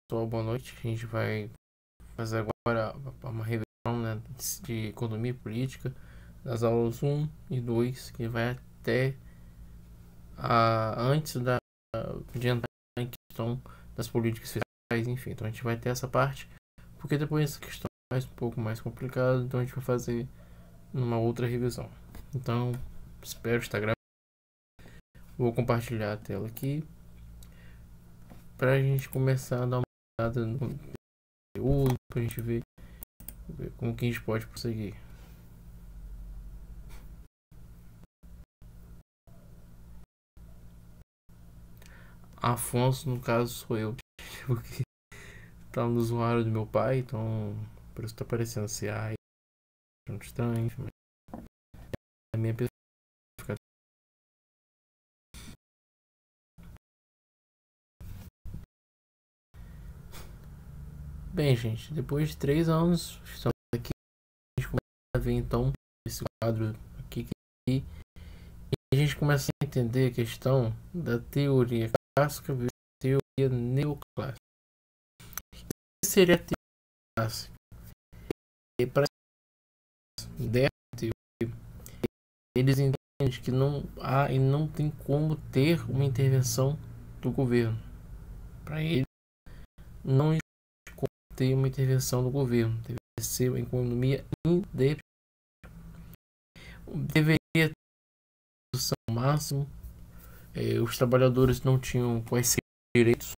Pessoal, boa noite. A gente vai fazer agora uma revisão, né, de economia e política das aulas 1 e 2, que vai até antes de entrar em questão das políticas fiscais, enfim. Então a gente vai ter essa parte, porque depois essa questão é um pouco mais complicada, então a gente vai fazer numa outra revisão. Então, espero estar gravando. Vou compartilhar a tela aqui para a gente começar a dar uma olhada no conteúdo, para a gente ver como que a gente pode prosseguir. Afonso, no caso, sou eu, porque tá no usuário do meu pai, então por isso tá aparecendo CA, muito estranho, mas a minha pessoa fica... Bem, gente, depois de 3 anos, estamos aqui, a gente começa a ver então esse quadro aqui, e a gente começa a entender a questão da teoria clássica versus teoria neoclássica. O que seria a teoria clássica? E para dessa teoria, eles entendem que não há e não tem como ter uma intervenção do governo. Para eles, não existe como ter uma intervenção do governo. Deveria ser uma economia independente. Deveria ter produção máximo. Os trabalhadores não tinham quais direitos.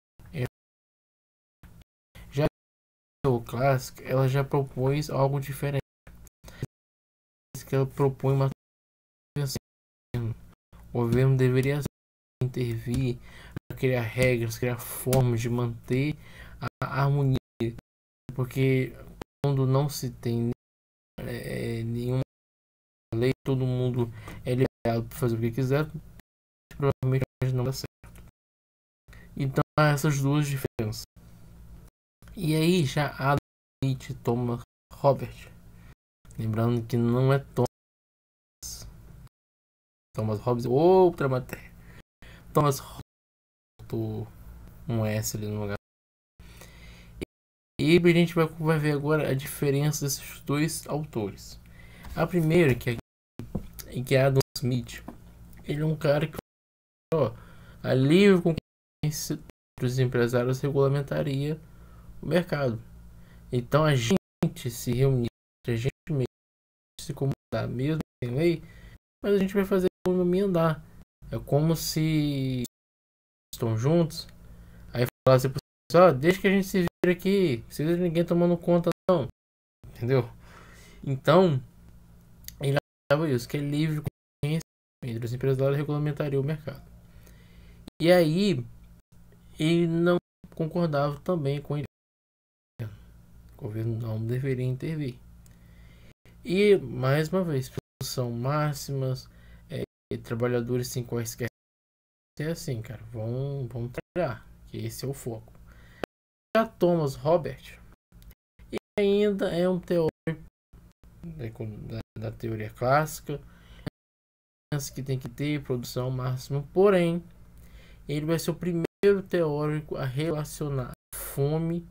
Já a clássica, ela já propôs algo diferente. Que ela propõe uma intervenção. O governo deveria intervir, criar regras, criar formas de manter a harmonia, porque quando não se tem nenhuma lei, todo mundo é liberado para fazer o que quiser, provavelmente não dá certo. Então há essas duas diferenças. E aí já Adam Smith, Thomas Robert, lembrando que não é Thomas Hobbes, outra matéria. Thomas Hobbes, um S ali no lugar. E a gente vai ver agora a diferença desses dois autores. A primeira, que é Adam Smith, ele é um cara que, a livre concorrência dos empresários regulamentaria o mercado. Então a gente se reunir, a gente mesmo se comandar, mesmo sem lei, mas a gente vai fazer a economia andar. É como se estão juntos, aí falasse pro pessoal, deixa que a gente se vira aqui, não precisa de ninguém tomando conta não, entendeu? Então ele achava isso, que é livre concorrência entre os empresários regulamentaria o mercado. E aí ele não concordava também com ele. O governo não deveria intervir. E mais uma vez, produção máximas, trabalhadores sem quaisquer, é assim, cara, vão trabalhar, que esse é o foco. Já Thomas Robert, ele ainda é um teórico da teoria clássica, que tem que ter produção máxima, porém ele vai ser o primeiro teórico a relacionar a fome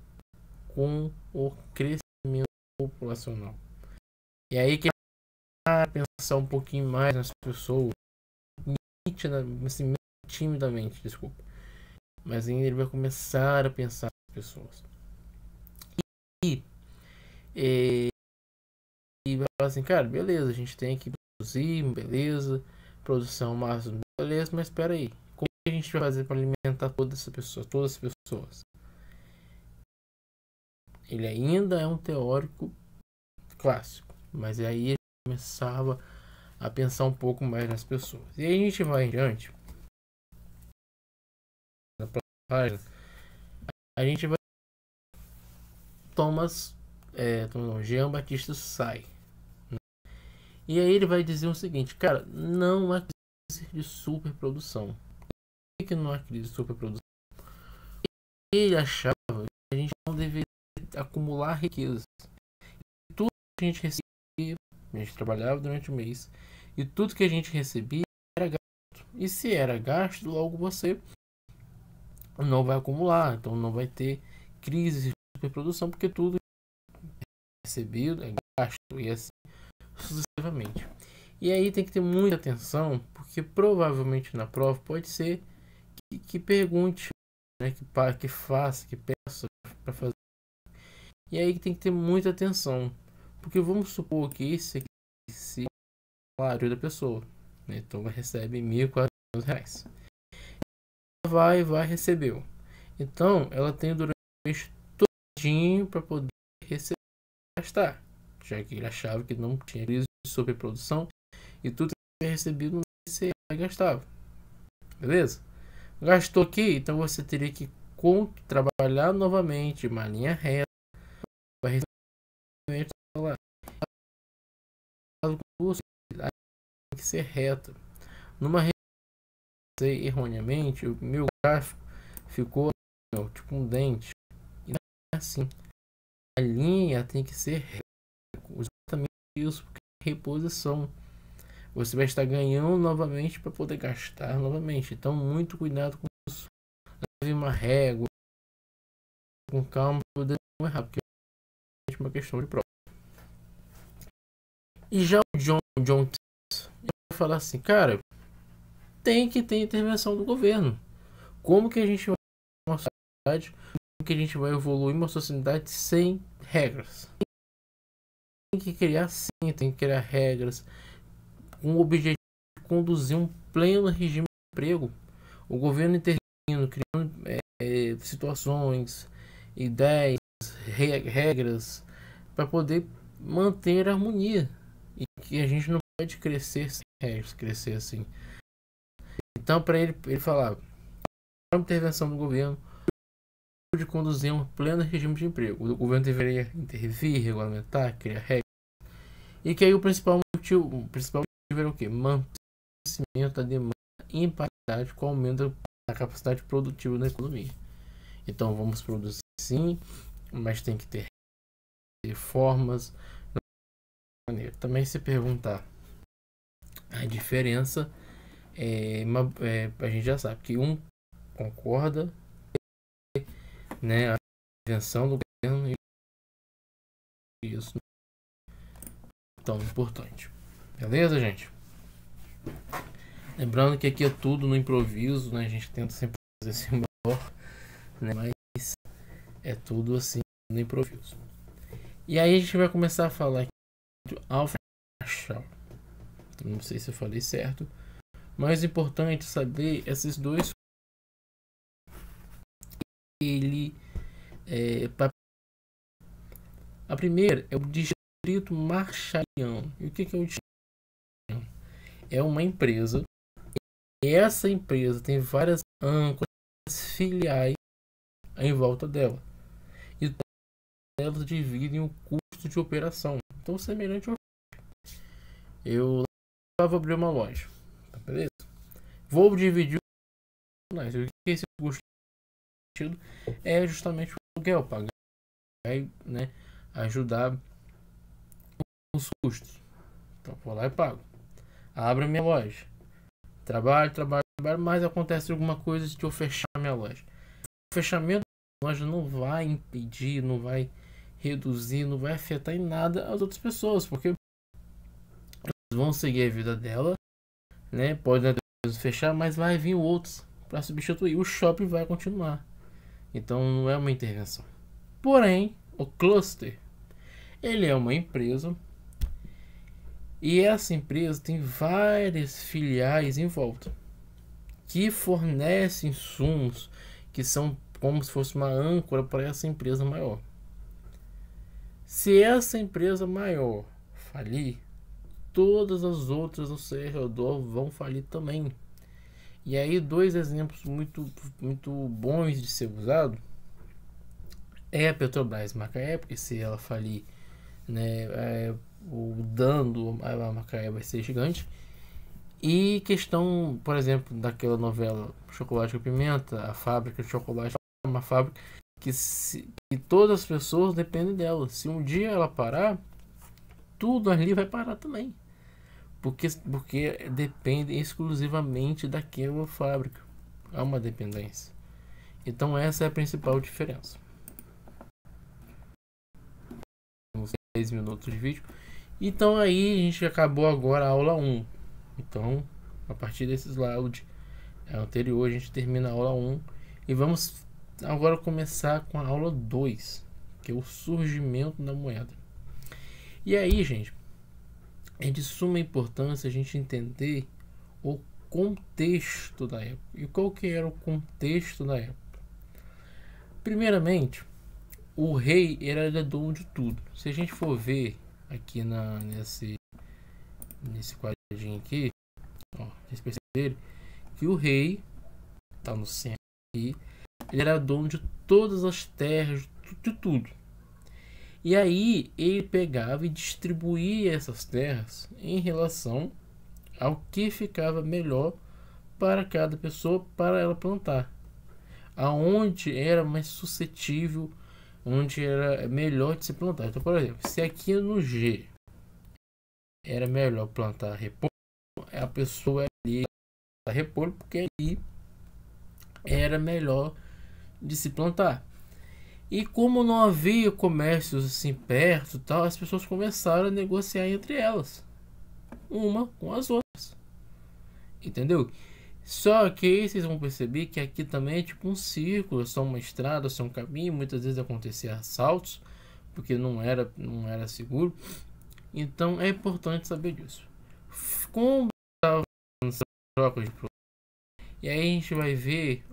com o crescimento populacional. E aí que vai pensar um pouquinho mais nas pessoas, assim, timidamente, desculpa. Mas ainda ele vai começar a pensar nas pessoas. E vai falar assim, cara, beleza, a gente tem que produzir, beleza, produção máxima, beleza, mas espera aí, como que a gente vai fazer para alimentar todas as pessoas? Ele ainda é um teórico clássico, mas aí ele começava a pensar um pouco mais nas pessoas. E aí a gente vai em diante. Na próxima página, a gente vai Jean Baptiste Say. E aí ele vai dizer o seguinte, cara, não há crise de superprodução. Por que não há crise de superprodução? Ele achava que a gente não deveria acumular riquezas. Tudo que a gente recebia, a gente trabalhava durante o mês, e tudo que a gente recebia era gasto. E se era gasto, logo você não vai acumular, então não vai ter crise de superprodução, porque tudo é recebido, é gasto e assim sucessivamente. E aí tem que ter muita atenção, porque provavelmente na prova pode ser que pergunte, né, que faça, que peça para fazer. E aí tem que ter muita atenção, porque vamos supor que esse aqui é o salário da pessoa, né? Então ela recebe R$ 1.400. Vai, recebeu. Então ela tem durante o mês todinho para poder receber e gastar, já que ele achava que não tinha crise de sobreprodução e tudo que é recebido no mês você gastava. Beleza? Gastou aqui, então você teria que trabalhar novamente uma linha reta para receber o salário. Tem que ser reta. Numa erroneamente, o meu gráfico ficou tipo um dente. E não é assim. A linha tem que ser reta. Exatamente isso, porque é reposição. Você vai estar ganhando novamente para poder gastar novamente. Então, muito cuidado com isso. Leve uma régua com calma para poder não errar, porque é uma questão de prova. E já o John vai falar assim, cara, tem que ter intervenção do governo. Como que a gente vai uma sociedade, como que a gente vai evoluir uma sociedade sem regras? Tem que criar sim, tem que criar regras com o objetivo de conduzir um pleno regime de emprego. O governo intervindo, criando situações, ideias, regras para poder manter a harmonia, e que a gente não pode crescer sem regras, crescer assim. Então, para ele falar, a intervenção do governo de conduzir um pleno regime de emprego, o governo deveria intervir, regulamentar, criar regras, e que aí o principal motivo era o que? Manter o crescimento da demanda em paridade com o aumento da capacidade produtiva da economia. Então vamos produzir sim, mas tem que ter formas. Também se perguntar a diferença, a gente já sabe que um concorda, né, a intervenção do governo, e isso é tão importante. Beleza, gente? Lembrando que aqui é tudo no improviso, né? A gente tenta sempre fazer assim melhor, né? Mas é tudo assim no improviso. E aí a gente vai começar a falar aqui do Alfred Marshall. Não sei se eu falei certo, mas é importante saber esses dois. Ele a primeira é o Distrito Marshalliano. E o que é o Distrito Marshalliano? É uma empresa. E essa empresa tem várias âncoras, filiais em volta dela. E elas dividem o custo de operação. Então, semelhante ao eu vou abrir uma loja, tá, beleza? Vou dividir o que esse custo é justamente o aluguel, pagar, né, ajudar os custos. Então, vou lá e pago. Abro minha loja. Trabalho, mas acontece alguma coisa de eu fechar minha loja. O fechamento da loja não vai impedir, não vai reduzir, não vai afetar em nada as outras pessoas, porque elas vão seguir a vida dela, né? Pode fechar, mas vai vir outros para substituir. O shopping vai continuar. Então não é uma intervenção. Porém, o cluster, ele é uma empresa, e essa empresa tem várias filiais em volta que fornecem insumos que são como se fosse uma âncora para essa empresa maior. Se essa empresa maior falir, todas as outras ao seu redor vão falir também. E aí, dois exemplos muito bons de ser usado é a Petrobras Macaé, porque se ela falir, né, o dano a Macaé vai ser gigante. E questão, por exemplo, daquela novela Chocolate com Pimenta, a fábrica de chocolate é uma fábrica que todas as pessoas dependem dela. Se um dia ela parar, tudo ali vai parar também. Porque depende exclusivamente daquela fábrica. Há uma dependência. Então essa é a principal diferença. 10 minutos de vídeo. Então aí a gente acabou agora a aula 1. Então, a partir desse slide anterior, a gente termina a aula 1 e vamos agora começar com a aula 2, que é o surgimento da moeda. E aí, gente, é de suma importância a gente entender o contexto da época. E qual que era o contexto da época? Primeiramente, o rei era dono de tudo. Se a gente for ver aqui nesse quadradinho aqui, ó, vocês perceberam que o rei tá no centro aqui, ele era dono de todas as terras, de tudo. E aí ele pegava e distribuía essas terras em relação ao que ficava melhor para cada pessoa, para ela plantar, aonde era mais suscetível, onde era melhor de se plantar. Então, por exemplo, se aqui no G era melhor plantar repolho, a pessoa ali plantar repolho porque ali era melhor de se plantar. E como não havia comércios assim perto, tal, as pessoas começaram a negociar entre elas, uma com as outras, entendeu? Só que aí vocês vão perceber que aqui também é tipo um círculo, é só uma estrada, só um caminho. Muitas vezes acontecia assaltos, porque não era seguro. Então é importante saber disso. Como troca de produtos, e aí a gente vai ver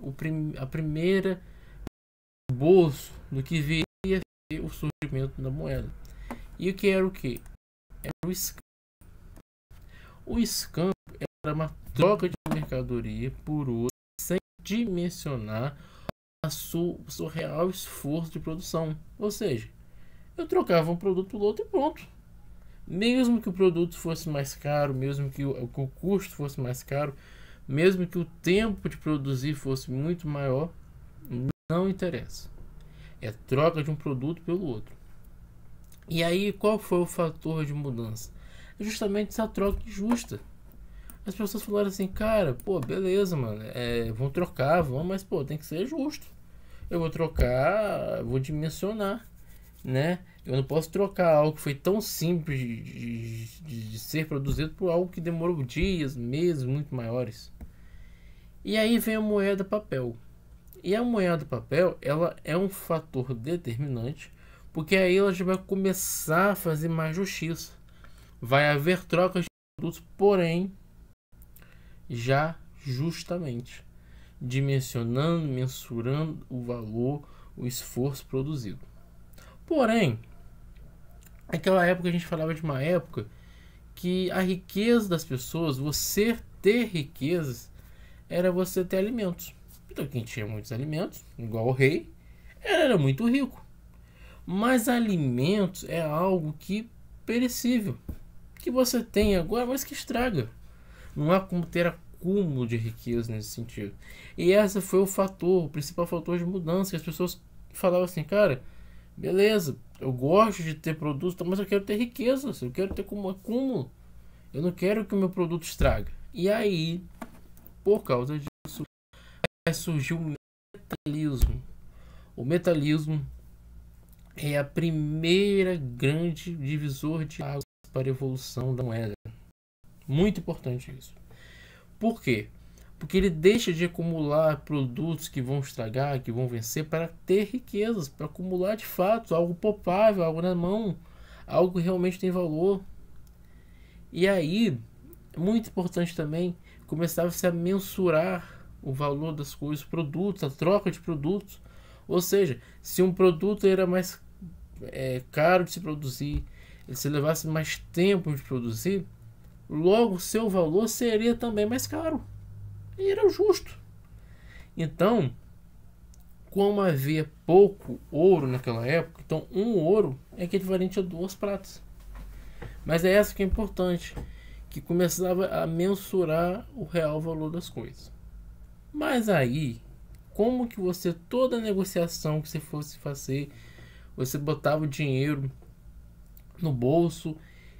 a primeira bolso do que viria a ser o surgimento da moeda. E o que era o que? Era o escambo. O escambo era uma troca de mercadoria por outra sem dimensionar o seu real esforço de produção. Ou seja, eu trocava um produto por outro e pronto. Mesmo que o produto fosse mais caro, mesmo que o custo fosse mais caro, mesmo que o tempo de produzir fosse muito maior, não interessa. É troca de um produto pelo outro. E aí, qual foi o fator de mudança? É justamente essa troca justa. As pessoas falaram assim, cara, pô, beleza, mano, vão trocar, mas pô, tem que ser justo. Eu vou trocar, vou dimensionar, né? Eu não posso trocar algo que foi tão simples de ser produzido por algo que demorou dias, meses, muito maiores. E aí vem a moeda papel. E a moeda papel, ela é um fator determinante, porque aí ela já vai começar a fazer mais justiça. Vai haver trocas de produtos, porém, já justamente dimensionando, mensurando o valor, o esforço produzido. Porém, naquela época a gente falava de uma época que a riqueza das pessoas, você ter riquezas, era você ter alimentos. Então quem tinha muitos alimentos, igual o rei, era muito rico. Mas alimentos é algo que perecível, que você tem agora, mas que estraga. Não há como ter acúmulo de riqueza nesse sentido. E esse foi o principal fator de mudança. Que as pessoas falavam assim, cara, beleza, eu gosto de ter produtos, mas eu quero ter riqueza, eu quero ter como acúmulo. Eu não quero que o meu produto estrague. E aí, por causa disso, surgiu o metalismo. O metalismo é a primeira grande divisor de águas para a evolução da moeda. Muito importante isso. Por quê? Porque ele deixa de acumular produtos que vão estragar, que vão vencer, para ter riquezas, para acumular de fato algo palpável, algo na mão, algo que realmente tem valor. E aí, muito importante também, começava-se a mensurar o valor das coisas, produtos, a troca de produtos. Ou seja, se um produto era mais caro de se produzir, se levasse mais tempo de produzir, logo seu valor seria também mais caro. E era justo. Então, como havia pouco ouro naquela época, então um ouro é equivalente a 2 pratas. Mas é essa que é importante, que começava a mensurar o real valor das coisas. Mas aí, como que você, toda negociação que você fosse fazer, você botava o dinheiro no bolso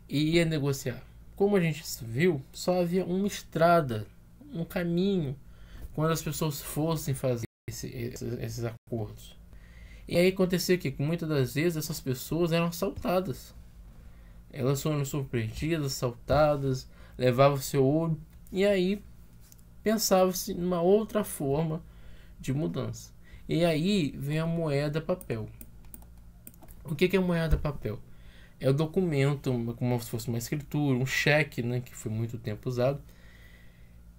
e ia negociar? Como a gente viu, só havia uma estrada, um caminho, quando as pessoas fossem fazer esses acordos. E aí acontecia que muitas das vezes essas pessoas eram assaltadas. Elas foram surpreendidas, assaltadas, levavam seu ouro, e aí pensava-se numa outra forma de mudança. E aí vem a moeda papel. O que é moeda papel? É o documento, como se fosse uma escritura, um cheque, né, que foi muito tempo usado,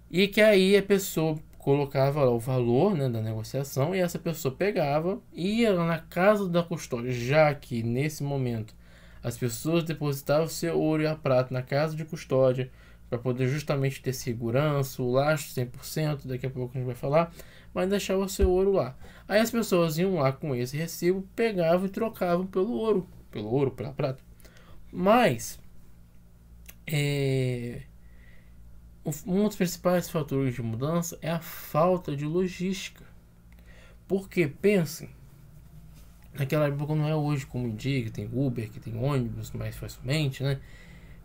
e que aí a pessoa colocava lá o valor, né, da negociação, e essa pessoa pegava e ia lá na casa da custódia, já que nesse momento as pessoas depositavam seu ouro e a prata na casa de custódia para poder justamente ter segurança, o lastro 100%, daqui a pouco a gente vai falar, mas deixava o seu ouro lá. Aí as pessoas iam lá com esse recibo, pegavam e trocavam pelo ouro, pela prata. Mas um dos principais fatores de mudança é a falta de logística. Porque pensem, naquela época não é hoje como dia, que tem Uber, que tem ônibus mais facilmente, né?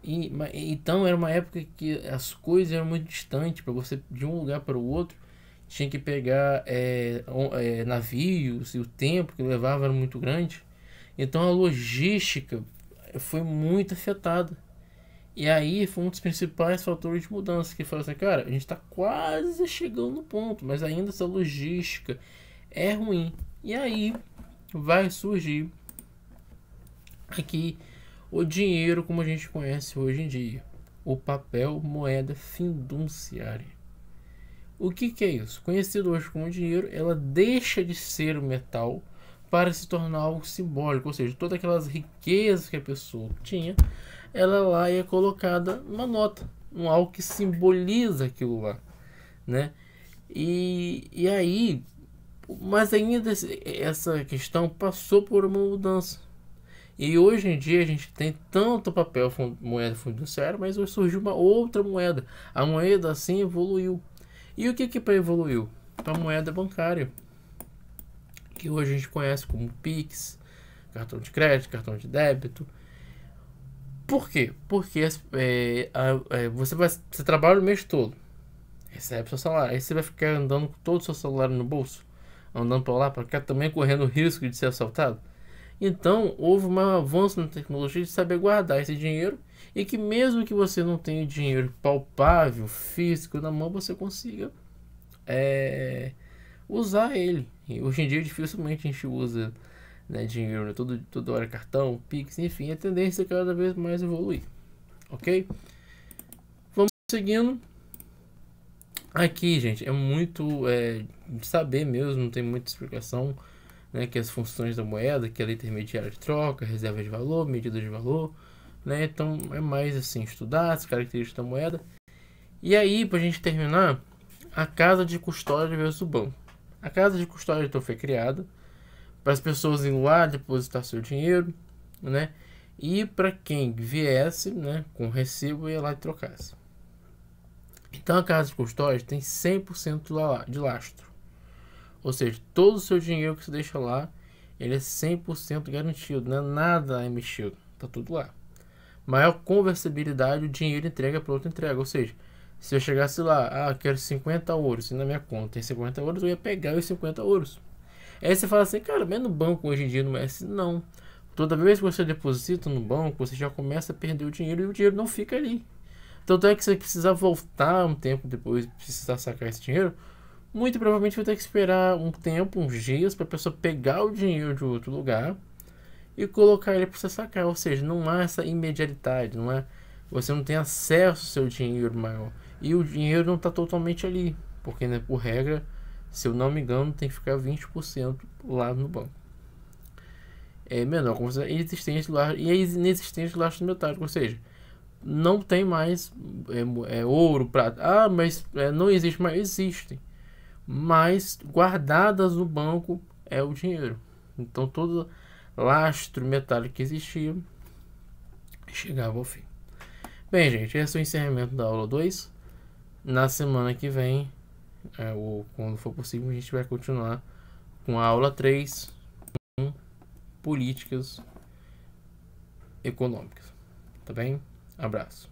Então era uma época que as coisas eram muito distantes. Para você de um lugar para o outro tinha que pegar navios, e o tempo que levava era muito grande. Então a logística foi muito afetada. E aí foi um dos principais fatores de mudança, que falou assim, cara, a gente está quase chegando no ponto, mas ainda essa logística é ruim. E aí vai surgir aqui o dinheiro como a gente conhece hoje em dia, o papel moeda fiduciária. O que é isso? Conhecido hoje como dinheiro, ela deixa de ser o metal para se tornar algo simbólico, ou seja, todas aquelas riquezas que a pessoa tinha, ela lá é colocada numa nota, um algo que simboliza aquilo lá, né? E aí, mas ainda essa questão passou por uma mudança. E hoje em dia a gente tem tanto papel moeda fiduciária, mas hoje surgiu uma outra moeda. A moeda assim evoluiu. E o que para evoluiu? A moeda bancária, que hoje a gente conhece como Pix, cartão de crédito, cartão de débito. Por quê? Porque você trabalha o mês todo, recebe seu salário, aí você vai ficar andando com todo o seu salário no bolso, andando para lá, para cá, também correndo o risco de ser assaltado. Então houve um avanço na tecnologia de saber guardar esse dinheiro, e que mesmo que você não tenha dinheiro palpável, físico na mão, você consiga usar ele. E hoje em dia dificilmente a gente usa, né, dinheiro, né? Toda hora cartão, Pix, enfim, a tendência é cada vez mais evoluir. Ok? Vamos seguindo. Aqui, gente, é muito de saber mesmo, não tem muita explicação, né, que as funções da moeda, que ela é intermediária de troca, reserva de valor, medida de valor, né? Então é mais assim, estudar as características da moeda. E aí, pra gente terminar, a casa de custódia versus o banco. A casa de custódia então foi criada para as pessoas irem lá depositar seu dinheiro, né? E para quem viesse, né, com recibo, ia lá e trocasse. Então a casa de custódia tem 100% de lastro. Ou seja, todo o seu dinheiro que você deixa lá, ele é 100% garantido, né? Nada é mexido, tá tudo lá. Maior conversibilidade, o dinheiro entrega para outra entrega. Ou seja, se eu chegasse lá, quero 50 euros, e na minha conta tem 50 euros, eu ia pegar os 50 euros. Aí você fala assim, cara, mas no banco hoje em dia não é assim. Não. Toda vez que você deposita no banco, você já começa a perder o dinheiro, e o dinheiro não fica ali. Tanto é que você precisar voltar um tempo depois, precisar sacar esse dinheiro, muito provavelmente vai ter que esperar um tempo, uns dias, para a pessoa pegar o dinheiro de outro lugar e colocar ele para você sacar. Ou seja, não há essa imediatidade, você não tem acesso ao seu dinheiro maior, e o dinheiro não está totalmente ali, porque, né, por regra, se eu não me engano, tem que ficar 20% lá no banco. É menor como se existente lá, e é inexistente lastro metálico, ou seja, não tem mais ouro, prata. Mas não existe mais, existem, mas guardadas no banco é o dinheiro. Então todo lastro metálico que existia chegava ao fim. Bem, gente, esse é o encerramento da aula 2. Na semana que vem, ou quando for possível, a gente vai continuar com a aula 3, com políticas econômicas. Tá bem? Abraço.